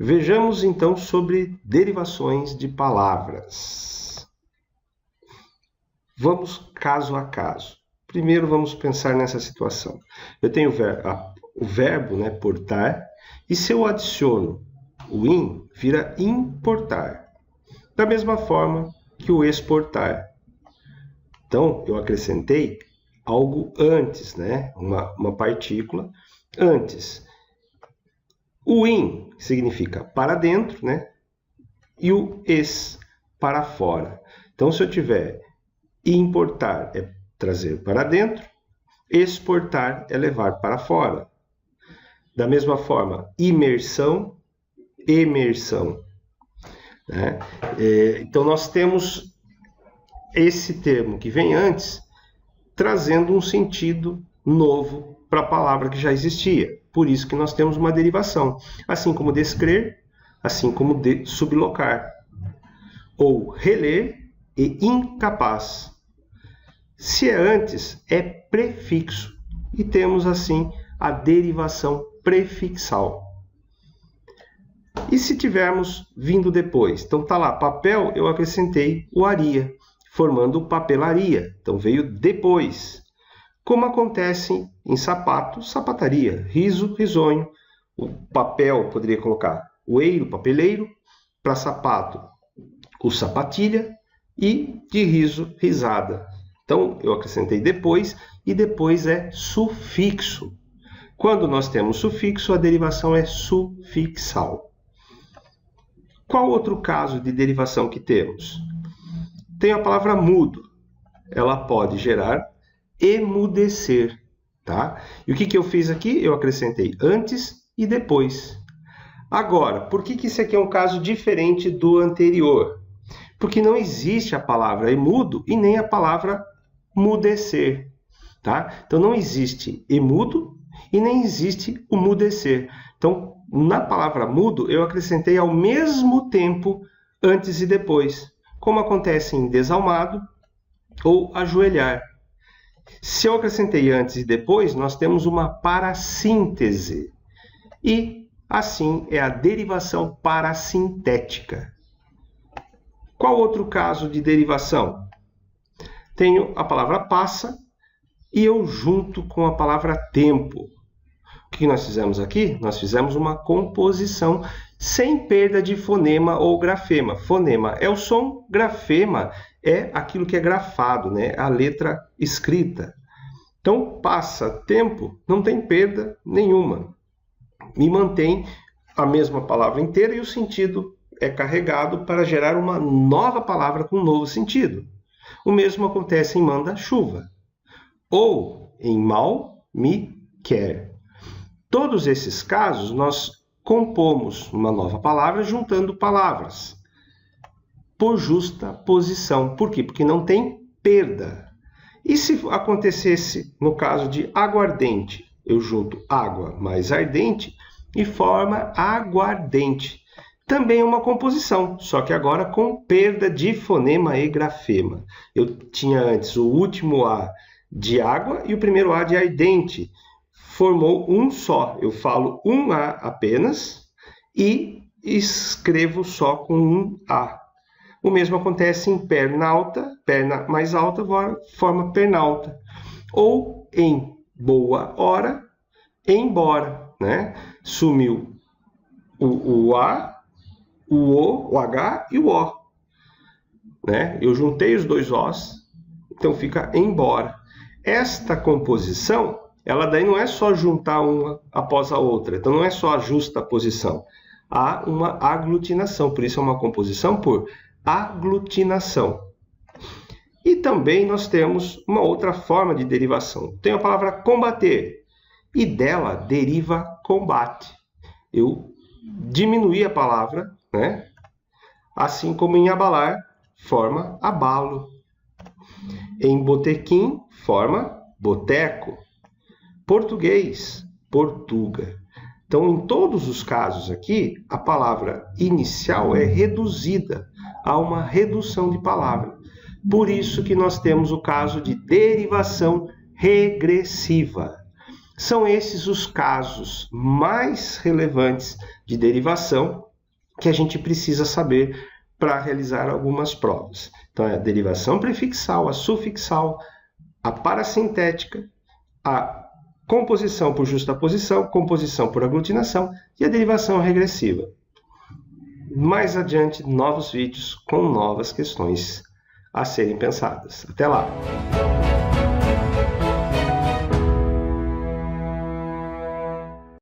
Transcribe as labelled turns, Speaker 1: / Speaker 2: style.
Speaker 1: Vejamos então sobre derivações de palavras. Vamos caso a caso. Primeiro vamos pensar nessa situação. Eu tenho o verbo, né, portar, e se eu adiciono o in, vira importar. Da mesma forma que o exportar. Então, eu acrescentei algo antes, né? Uma partícula antes. O in significa para dentro, né? E o ex, para fora. Então, se eu tiver importar, é trazer para dentro, exportar é levar para fora. Da mesma forma, imersão, emersão. Né? Então, nós temos esse termo que vem antes, trazendo um sentido novo para a palavra que já existia. Por isso que nós temos uma derivação. Assim como descrer, assim como sublocar. Ou reler e incapaz. Se é antes, é prefixo. E temos, assim, a derivação prefixal. E se tivermos vindo depois? Então, tá lá, papel, eu acrescentei o aria, formando papelaria. Então, veio depois. Como acontece em sapato, sapataria. Riso, risonho. O papel, poderia colocar o eiro, papeleiro. Para sapato, o sapatilha. E de riso, risada. Então, eu acrescentei depois, e depois é sufixo. Quando nós temos sufixo, a derivação é sufixal. Qual outro caso de derivação que temos? Tem a palavra mudo. Ela pode gerar emudecer, tá? E o que eu fiz aqui? Eu acrescentei antes e depois. Agora, por que isso aqui é um caso diferente do anterior? Porque não existe a palavra emudo e nem a palavra mudecer, tá? Então, não existe emudo e nem existe o mudecer. Então, na palavra mudo, eu acrescentei ao mesmo tempo antes e depois, como acontece em desalmado ou ajoelhar. Se eu acrescentei antes e depois, nós temos uma parassíntese. E, assim, é a derivação parasintética. Qual outro caso de derivação? Tenho a palavra passa e eu junto com a palavra tempo. O que nós fizemos aqui? Nós fizemos uma composição sem perda de fonema ou grafema. Fonema é o som, grafema é aquilo que é grafado, né? A letra escrita. Então, passa tempo, não tem perda nenhuma. E mantém a mesma palavra inteira e o sentido é carregado para gerar uma nova palavra com um novo sentido. O mesmo acontece em manda-chuva. Ou em mal me quer. Todos esses casos, nós compomos uma nova palavra juntando palavras por justa posição. Por quê? Porque não tem perda. E se acontecesse no caso de aguardente, eu junto água mais ardente e forma aguardente. Também é uma composição, só que agora com perda de fonema e grafema. Eu tinha antes o último A de água e o primeiro A de ardente. Formou um só. Eu falo um A apenas e escrevo só com um A. O mesmo acontece em perna alta, perna mais alta, forma pernalta. Ou em boa hora, embora, né? Sumiu o A, o H e o O. Né? Eu juntei os dois Os, então fica embora. Esta composição, ela daí não é só juntar uma após a outra, então não é só a justa posição. Há uma aglutinação, por isso é uma composição por aglutinação. E também nós temos uma outra forma de derivação. Tem a palavra combater, e dela deriva combate. Eu diminuí a palavra, né? Assim como em abalar, forma abalo. Em botequim, forma boteco. Português, portuga. Então, em todos os casos aqui, a palavra inicial é reduzida a uma redução de palavra. Por isso que nós temos o caso de derivação regressiva. São esses os casos mais relevantes de derivação que a gente precisa saber para realizar algumas provas. Então, é a derivação prefixal, a sufixal, a parasintética, a composição por justaposição, composição por aglutinação e a derivação regressiva. Mais adiante, novos vídeos com novas questões a serem pensadas. Até lá!